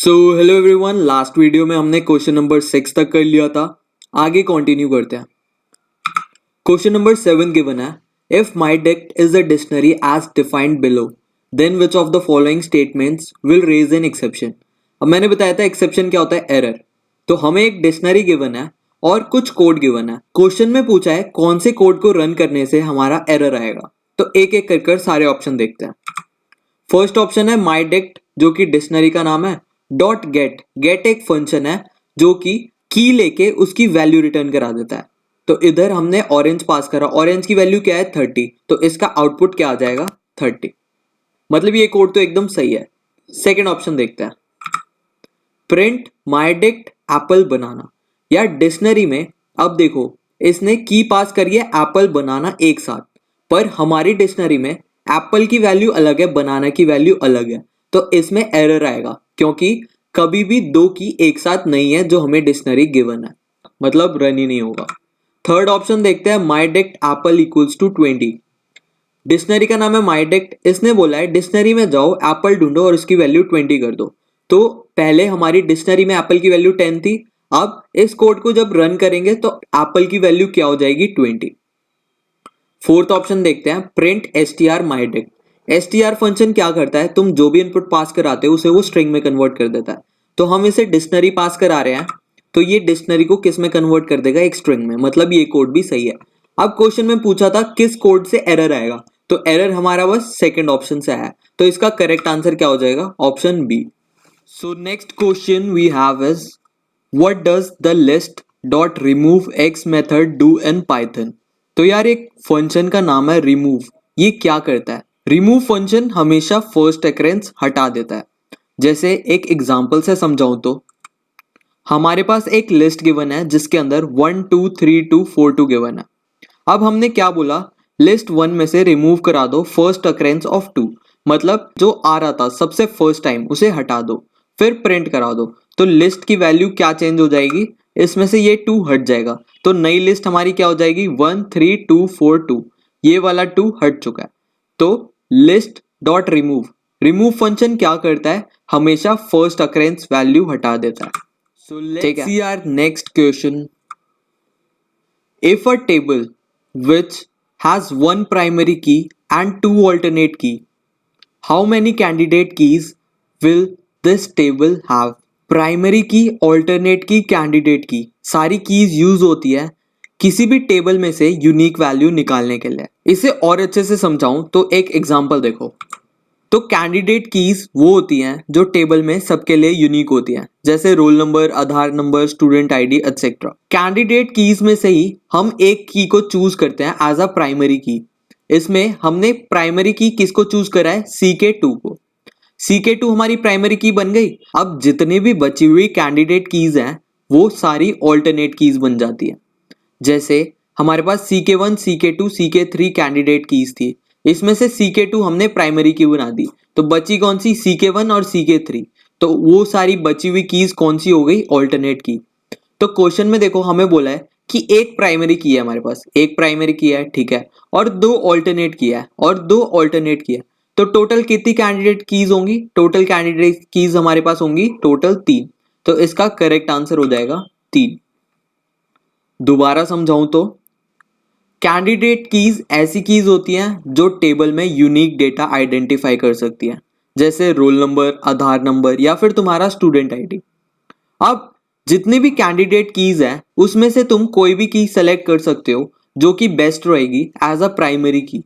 So hello everyone, last video में हमने question number 6 तक कर लिया था। आगे कंटिन्यू करते हैं। क्वेश्चन नंबर 7 गिवन है, if my dict is a dictionary as defined below then which of the following statements will raise an exception. अब मैंने बताया था एक्सेप्शन क्या होता है, एरर। तो हमें एक डिक्शनरी गिवन है और कुछ कोड गिवन है। क्वेश्चन में पूछा है कौन से कोड को रन करने से हमारा एरर आएगा। तो एक एक कर सारे ऑप्शन देखते हैं। फर्स्ट ऑप्शन है माई डिक्ट, जो कि डिक्शनरी का नाम है। डॉट गेट, गेट एक फंक्शन है जो कि की लेके उसकी वैल्यू रिटर्न करा देता है। तो इधर हमने ऑरेंज पास करा, ऑरेंज की वैल्यू क्या है 30, तो इसका आउटपुट क्या आ जाएगा 30। मतलब ये कोड तो एकदम सही है। सेकेंड ऑप्शन देखते हैं, print my dict apple banana. यार डिक्शनरी में अब देखो इसने की पास करी है एप्पल बनाना एक साथ, पर हमारी डिक्शनरी में एप्पल की वैल्यू अलग है, बनाना की वैल्यू अलग है। तो इसमें एरर आएगा क्योंकि कभी भी दो की एक साथ नहीं है जो हमें डिक्शनरी गिवन है, मतलब रन ही नहीं होगा। थर्ड ऑप्शन देखते हैं, my dict apple equals to 20। Dictionary का नाम है माई डिक्ट, इसने बोला है डिक्शनरी में जाओ एप्पल ढूंढो और उसकी वैल्यू 20 कर दो। तो पहले हमारी डिक्शनरी में एप्पल की वैल्यू 10 थी, अब इस कोड को जब रन करेंगे तो एप्पल की वैल्यू क्या हो जाएगी 20। फोर्थ ऑप्शन देखते हैं, प्रिंट str माई डिक्ट। str फंक्शन क्या करता है, तुम जो भी इनपुट पास कराते हो उसे वो स्ट्रिंग में कन्वर्ट कर देता है। तो हम इसे डिक्शनरी पास करा रहे हैं, तो ये डिक्शनरी को किस में कन्वर्ट कर देगा, एक स्ट्रिंग में। मतलब ये कोड भी सही है। अब क्वेश्चन में पूछा था किस कोड से एरर आएगा, तो एरर हमारा बस सेकंड ऑप्शन से आया। तो इसका करेक्ट आंसर क्या हो जाएगा, option B. So next question we have is, what does the list dot remove X method do in Python. तो यार एक फंक्शन का नाम है रिमूव, ये क्या करता है। रिमूव फंक्शन हमेशा फर्स्ट अकरेंस हटा देता है। जैसे एक एग्जांपल से समझाऊं तो हमारे पास एक लिस्ट गिवन है जिसके अंदर 1 2 3 2 4 2 गिवन है। अब हमने क्या बोला, लिस्ट 1 में से रिमूव करा दो फर्स्ट अकरेंस ऑफ 2, मतलब जो आ रहा था सबसे फर्स्ट टाइम उसे हटा दो, फिर प्रिंट करा दो। तो लिस्ट की वैल्यू क्या चेंज हो जाएगी, इसमें से ये 2 हट जाएगा। तो नई लिस्ट हमारी क्या हो जाएगी 1 3 2 4 2, ये वाला 2 हट चुका है। तो list dot remove, remove function क्या करता है, हमेशा फर्स्ट अकरेंस वैल्यू हटा देता है। So let's see our next question. If a table which has one primary key and two alternate key, how many candidate keys will this table have? Primary की, alternate की, candidate की, सारी keys use होती है किसी भी table में से यूनिक वैल्यू निकालने के लिए। इसे और अच्छे से समझाऊं तो एक एग्जांपल देखो। तो कैंडिडेट कीज वो होती हैं जो टेबल में सबके लिए यूनिक होती हैं, जैसे roll number, Aadhaar number, student ID etcetera. Candidate keys में से ही हम एक की को चूज करते हैं एज अ प्राइमरी की। इसमें हमने प्राइमरी की किसको चूज करा है, CK2 को। CK2 हमारी प्राइमरी की बन गई। अब जितनी भी बची हुई कैंडिडेट कीज हैं वो सारी ऑल्टरनेट कीज बन जाती है। जैसे हमारे पास CK1 CK2 CK3 candidate keys थी, इसमें से CK2 हमने प्राइमरी की बना दी, तो बची कौन सी, CK1 और CK3। तो वो सारी बची हुई कीज कौन सी हो गई, ऑल्टरनेट की। तो क्वेश्चन में देखो हमें बोला है कि एक प्राइमरी की है, हमारे पास एक प्राइमरी की है, ठीक है, और दो ऑल्टरनेट किया है और दो ऑल्टरनेट किया है। तो टोटल कितनी कैंडिडेट कीज होंगी, टोटल कैंडिडेट कीज हमारे पास होंगी टोटल 3। तो इसका करेक्ट आंसर हो जाएगा 3। दोबारा समझाऊं तो कैंडिडेट कीज ऐसी कीज होती हैं जो टेबल में यूनिक डेटा आइडेंटिफाई कर सकती हैं, जैसे रोल नंबर, आधार नंबर या फिर तुम्हारा स्टूडेंट आईडी। अब जितनी भी कैंडिडेट कीज हैं उसमें से तुम कोई भी की सेलेक्ट कर सकते हो जो कि बेस्ट रहेगी एज अ प्राइमरी की।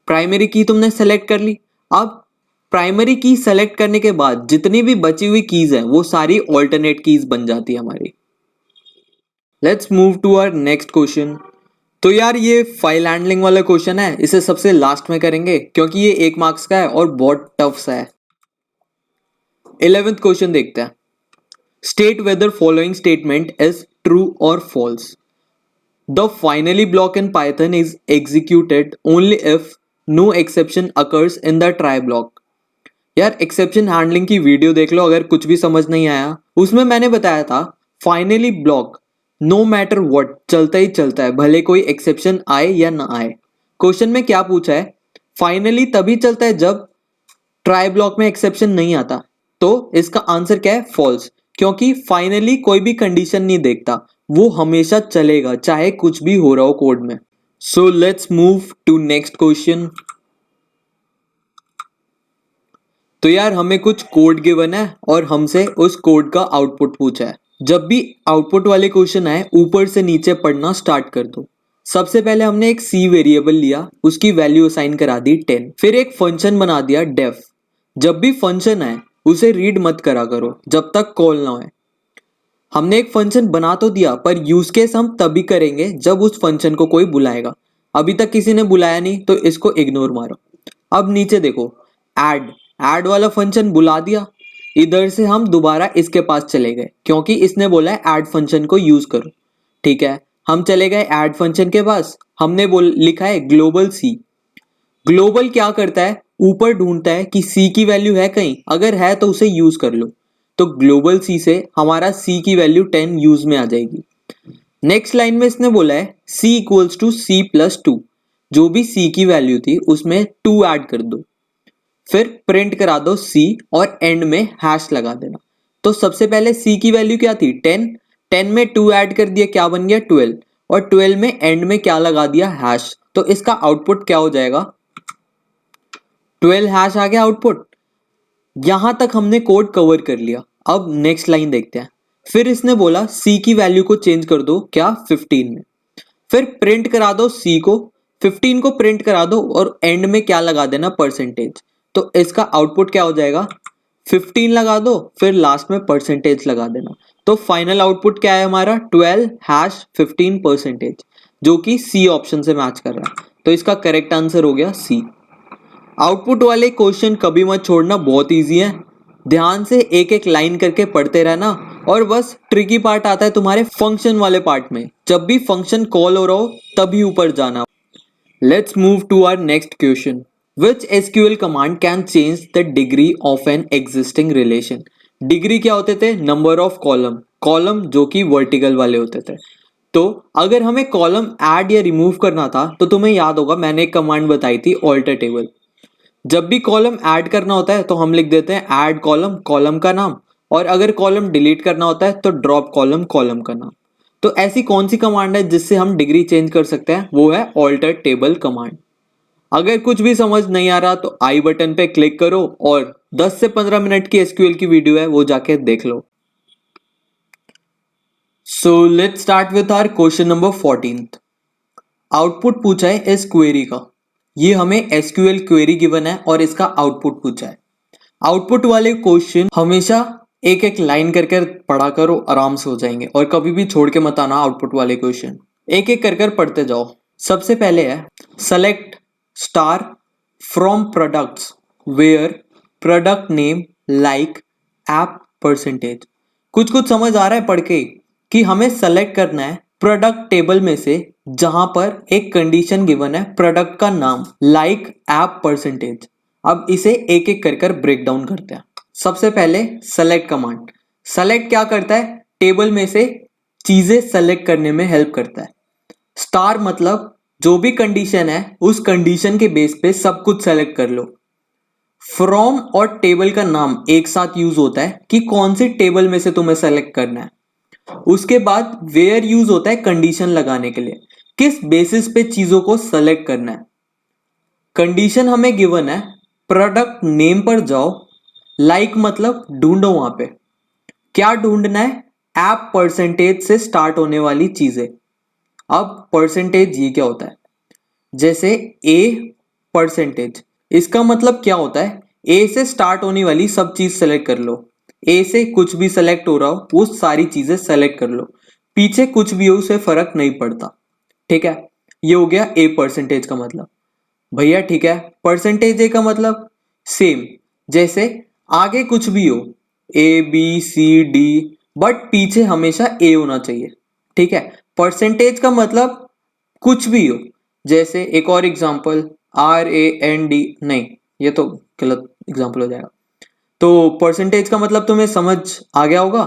प्राइमरी की तुमने सेलेक्ट कर ली। अब प्राइमरी की सेलेक्ट करने के बाद जितनी भी बची हुई कीज हैं वो सारी ऑल्टरनेट कीज बन जाती है हमारी। Let's move to our next question. तो यार ये फाइल हैंडलिंग वाला क्वेश्चन है, इसे सबसे लास्ट में करेंगे क्योंकि ये 1 मार्क्स का है और बहुत टफ सा है। 11th क्वेश्चन देखते हैं, state whether following statement is true और false. The finally block in Python is executed only if no exception occurs in the try block. यार एक्सेप्शन हैंडलिंग की वीडियो देख लो अगर कुछ भी समझ नहीं आया, उसमें मैंने बताया था finally block no matter what चलता ही चलता है, भले कोई एक्सेप्शन आए या ना आए। क्वेश्चन में क्या पूछा है, फाइनली तभी चलता है जब ट्राई ब्लॉक में एक्सेप्शन नहीं आता। तो इसका आंसर क्या है? फॉल्स, क्योंकि फाइनली कोई भी कंडीशन नहीं देखता, वो हमेशा चलेगा चाहे कुछ भी हो रहा हो कोड में। So let's move to next question. तो यार हमें कुछ कोड गिवन है और हमसे उस कोड का आउटपुट पूछा है। जब भी आउटपुट वाले क्वेश्चन आए ऊपर से नीचे पढ़ना स्टार्ट कर दो। सबसे पहले हमने एक सी वेरिएबल लिया, उसकी वैल्यू असाइन करा दी 10, फिर एक फंक्शन बना दिया डेफ। जब भी फंक्शन आए उसे रीड मत करा करो जब तक कॉल ना होए। हमने एक फंक्शन बना तो दिया पर यूज केस हम तभी करेंगे जब उस फंक्शन को कोई बुलाएगा। अभी तक किसी ने बुलाया नहीं तो इसको इग्नोर मारो। अब नीचे देखो, ऐड ऐड वाला फंक्शन बुला दिया। इधर से हम दोबारा इसके पास चले गए क्योंकि इसने बोला है ऐड फंक्शन को यूज करो। ठीक है, हम चले गए ऐड फंक्शन के पास। हमने बोल लिखा है ग्लोबल सी। ग्लोबल क्या करता है? ऊपर ढूंढता है कि सी की वैल्यू है कहीं, अगर है तो उसे यूज कर लो। तो ग्लोबल सी से हमारा सी की वैल्यू 10 यूज में आ जाएगी। नेक्स्ट लाइन में इसने बोला है सी इक्वल्स टू सी प्लस 2। जो भी सी की वैल्यू थी उसमें 2 ऐड कर दो, फिर प्रिंट करा दो सी और एंड में हैश लगा देना। तो सबसे पहले सी की वैल्यू क्या थी? 10। 10 में 2 ऐड कर दिया, क्या बन गया? 12। और 12 में एंड में क्या लगा दिया? हैश। तो इसका आउटपुट क्या हो जाएगा? 12 हैश आ गया आउटपुट। यहां तक हमने कोड कवर कर लिया। अब नेक्स्ट लाइन देखते हैं। फिर इसने बोला सी की वैल्यू को चेंज कर दो, क्या? 15 में। फिर प्रिंट करा दो सी को, 15 को प्रिंट करा दो और एंड में क्या लगा देना? परसेंटेज। तो इसका आउटपुट क्या हो जाएगा? 15 लगा दो, फिर लास्ट में परसेंटेज लगा देना। तो फाइनल आउटपुट क्या है हमारा? 12 हैश 15 परसेंटेज, जो कि सी ऑप्शन से मैच कर रहा है। तो इसका करेक्ट आंसर हो गया सी। आउटपुट वाले क्वेश्चन कभी मत छोड़ना, बहुत इजी है। ध्यान से एक एक लाइन करके पढ़ते रहना। और बस ट्रिकी पार्ट आता है तुम्हारे फंक्शन वाले पार्ट में। जब भी फंक्शन कॉल हो रहा हो तभी ऊपर जाना। Let's move to our next question. Which SQL command can change the degree of an existing relation? Degree क्या होते थे? Number of column. कॉलम जो कि वर्टिकल वाले होते थे। तो अगर हमें कॉलम ऐड या रिमूव करना था तो तुम्हें याद होगा मैंने एक कमांड बताई थी, ऑल्टर टेबल। जब भी कॉलम ऐड करना होता है तो हम लिख देते हैं ऐड कॉलम, कॉलम का नाम। और अगर कॉलम डिलीट करना होता है तो ड्रॉप कॉलम, कॉलम का नाम। तो ऐसी कौन सी कमांड है जिससे हम डिग्री चेंज कर सकते हैं? वो है ऑल्टर टेबल कमांड। अगर कुछ भी समझ नहीं आ रहा तो आई बटन पे क्लिक करो और 10 से 15 मिनट की एसक्यूएल की वीडियो है, वो जाके देख लो। So let's start with our question number 14। Output पूछा है इस क्वेरी का। ये हमें एसक्यूएल क्वेरी गिवन है और इसका आउटपुट पूछा है। आउटपुट वाले क्वेश्चन हमेशा एक एक लाइन करके पढ़ा करो, आराम से हो जाएंगे। और कभी भी छोड़ के मत आना आउटपुट वाले क्वेश्चन, एक एक कर पढ़ते जाओ। सबसे पहले है select star from products where product name like app percentage. कुछ कुछ समझ आ रहा है पढ़ के कि हमें सेलेक्ट करना है प्रोडक्ट टेबल में से जहां पर एक कंडीशन गिवन है प्रोडक्ट का नाम लाइक ऐप परसेंटेज। अब इसे एक एक कर ब्रेक डाउन करते हैं। सबसे पहले सेलेक्ट कमांड। सेलेक्ट क्या करता है? टेबल में से चीजें सेलेक्ट करने में हेल्प करता है। स्टार मतलब जो भी कंडीशन है उस कंडीशन के बेस पे सब कुछ सेलेक्ट कर लो। फ्रॉम और टेबल का नाम एक साथ यूज होता है कि कौन सी टेबल में से तुम्हें सेलेक्ट करना है। उसके बाद वेयर यूज होता है कंडीशन लगाने के लिए, किस बेसिस पे चीजों को सेलेक्ट करना है। कंडीशन हमें गिवन है, प्रोडक्ट नेम पर जाओ, लाइक मतलब ढूंढो वहां पे। क्या ढूंढना है? ऐप परसेंटेज से स्टार्ट होने वाली चीजें। अब परसेंटेज ये क्या होता है? जैसे ए परसेंटेज, इसका मतलब क्या होता है? ए से स्टार्ट होने वाली सब चीज सेलेक्ट कर लो। ए से कुछ भी सेलेक्ट हो रहा हो वो सारी चीजें सेलेक्ट कर लो, पीछे कुछ भी हो उसे फर्क नहीं पड़ता। ठीक है, ये हो गया ए परसेंटेज का मतलब। भैया ठीक है, परसेंटेज ए का मतलब सेम, जैसे आगे कुछ भी हो, A B C D, but पीछे हमेशा ए होना चाहिए। ठीक है, परसेंटेज का मतलब कुछ भी हो, जैसे एक और एग्जांपल RAND, नहीं ये तो गलत एग्जांपल हो जाएगा। तो परसेंटेज का मतलब तुम्हें समझ आ गया होगा।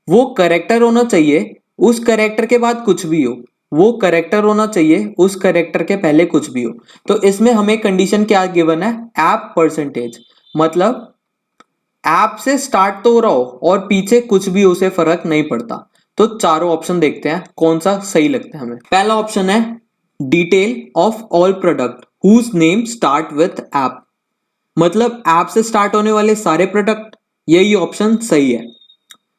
वो करेक्टर होना चाहिए, उस करेक्टर के बाद कुछ भी हो। वो करेक्टर होना चाहिए, उस करेक्टर के पहले कुछ भी हो। तो इसमें हमें कंडीशन क्या गिवन है? ऐप परसेंटेज मतलब ऐप से स्टार्ट तो हो रहा हो और पीछे कुछ भी उसे फर्क नहीं पड़ता। तो चारों ऑप्शन देखते हैं कौन सा सही लगता है हमें। पहला ऑप्शन है detail of all product whose name start with app, मतलब ऐप से स्टार्ट होने वाले सारे प्रोडक्ट, यही ऑप्शन सही है।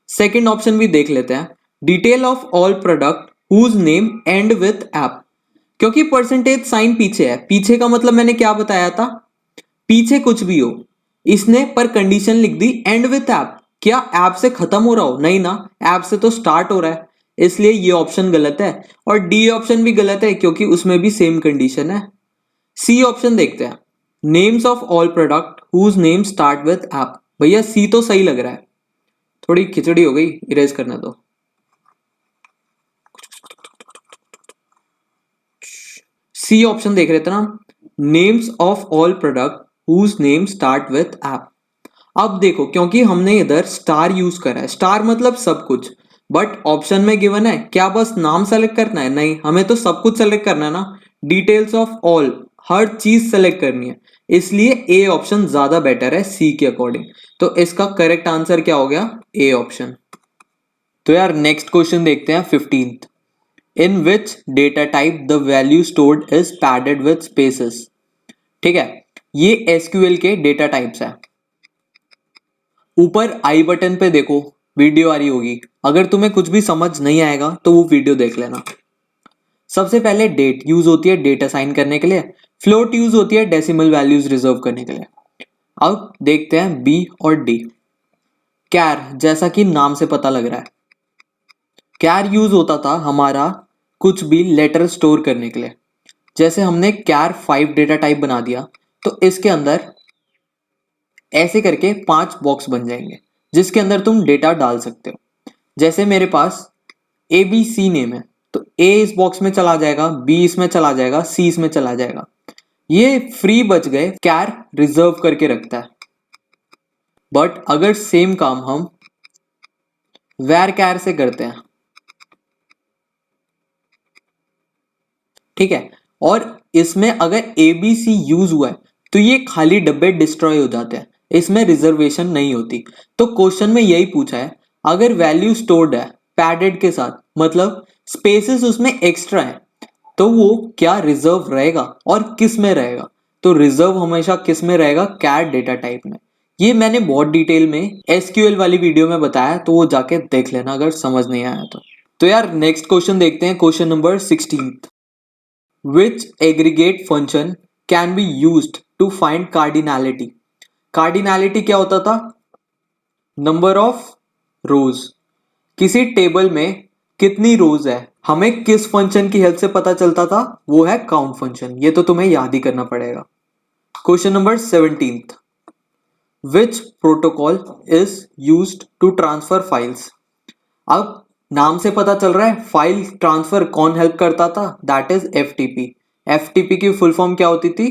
सेकंड ऑप्शन भी देख लेते हैं, detail of all product whose name end with app, क्योंकि परसेंटेज साइन पीछे है, पीछे का मतलब मैंने क्या बताया था, पीछे कुछ भी हो, इसने पर कंडीशन लिख दी एंड विथ ऐप, क्या ऐप से खत्म हो रहा हो, नहीं ना, ऐप से तो स्टार्ट हो रहा है, इसलिए ये ऑप्शन गलत है। और डी ऑप्शन भी गलत है क्योंकि उसमें भी सेम कंडीशन है। सी ऑप्शन देखते हैं, names of all product whose name start with app, भैया सी तो सही लग रहा है, थोड़ी खिचड़ी हो गई, इरेज करना दो। सी ऑप्शन देख रहे थे ना, names of all product whose name start with app. अब देखो क्योंकि हमने इधर स्टार यूज करा है, स्टार मतलब सब कुछ, बट ऑप्शन में गिवन है क्या बस नाम सेलेक्ट करना है, नहीं, हमें तो सब कुछ सेलेक्ट करना है ना, डिटेल्स ऑफ ऑल, हर चीज सेलेक्ट करनी है, इसलिए ए ऑप्शन ज्यादा बेटर है सी के अकॉर्डिंग। तो इसका करेक्ट आंसर क्या हो गया, ए ऑप्शन। तो यार नेक्स्ट क्वेश्चन देखते हैं 15th, in which data type the value stored is padded with spaces. ठीक है, ये एसक्यूएल के डेटा टाइप्स है। ऊपर आई बटन पे देखो वीडियो आ रही होगी, अगर तुम्हें कुछ भी समझ नहीं आएगा तो वो वीडियो देख लेना। सबसे पहले डेट यूज होती है डेटा साइन करने के लिए, फ्लोट यूज होती है डेसिमल वैल्यूज रिजर्व करने के लिए। अब देखते हैं बी और डी। कैर, जैसा कि नाम से पता लग रहा है, कैर यूज होता था हमारा कुछ भी लेटर स्टोर करने के लिए। जैसे हमने कैर 5 डेटा टाइप बना दिया तो इसके अंदर ऐसे करके 5 बॉक्स बन जाएंगे जिसके अंदर तुम डेटा डाल सकते हो। जैसे मेरे पास ए बी सी नेम है तो ए इस बॉक्स में चला जाएगा, बी इसमें चला जाएगा, सी इसमें चला जाएगा, ये फ्री बच गए, कैर रिजर्व करके रखता है। बट अगर सेम काम हम वेर कैर से करते हैं, ठीक है, और इसमें अगर ए बी सी यूज हुआ है तो ये खाली डब्बे डिस्ट्रॉय हो जाते हैं, इसमें रिजर्वेशन नहीं होती। तो क्वेश्चन में यही पूछा है, अगर वैल्यू स्टोर्ड है पैडेड के साथ, मतलब स्पेसेस उसमें एक्स्ट्रा है, तो वो क्या रिजर्व रहेगा और किस में रहेगा, तो रिजर्व हमेशा किस में रहेगा, कैर डेटा टाइप में। ये मैंने बहुत डिटेल में एसक्यूएल वाली वीडियो में बताया, तो वो जाके देख लेना अगर समझ नहीं आया तो यार नेक्स्ट क्वेश्चन देखते हैं, question number 16, which aggregate function can be used to find cardinality। Cardinality क्या होता था, नंबर ऑफ रोज, किसी टेबल में कितनी रोज है हमें किस फंक्शन की हेल्प से पता चलता था, वो है काउंट फंक्शन, ये तो तुम्हें याद ही करना पड़ेगा। Question number 17, which protocol is used to transfer files. अब नाम से पता चल रहा है फाइल ट्रांसफर कौन हेल्प करता था, दैट इज एफटीपी। एफटीपी की फुल फॉर्म क्या होती थी,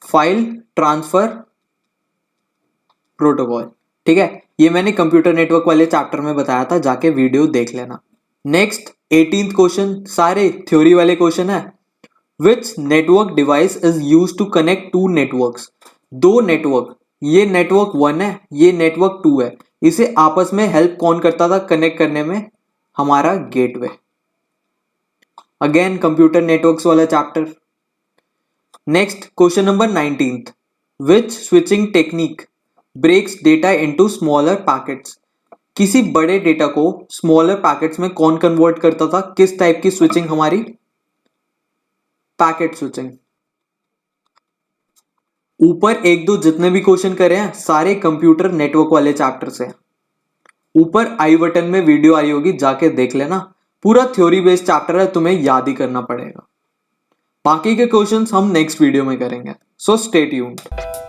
फाइल ट्रांसफर प्रोटोकॉल। ठीक है, ये मैंने कंप्यूटर नेटवर्क वाले चैप्टर में बताया था, जाके वीडियो देख लेना। नेक्स्ट 18th क्वेश्चन, सारे थ्योरी वाले क्वेश्चन है, which network device is use to connect to networks. दो नेटवर्क, ये नेटवर्क 1 है, ये नेटवर्क 2 है, इसे आपस में हेल्प कौन करता था कनेक्ट करने में, हमारा गेटवे। अगेन कंप्यूटर नेटवर्क्स वाला chapter. Next question number 19th, which switching technique breaks data into smaller packets. किसी बड़े डेटा को स्मॉलर पैकेट्स में कौन कन्वर्ट करता था, किस टाइप की स्विचिंग हमारी, पैकेट स्विचिंग। ऊपर एक दो जितने भी क्वेश्चन करे हैं सारे कंप्यूटर नेटवर्क वाले चैप्टर से। ऊपर आई बटन में वीडियो आई होगी, जाके देख लेना, पूरा थ्योरी बेस्ड चैप्टर है, तुम्हें याद ही करना पड़ेगा। बाकी के क्वेश्चंस हम नेक्स्ट वीडियो में करेंगे, सो स्टे ट्यून्ड।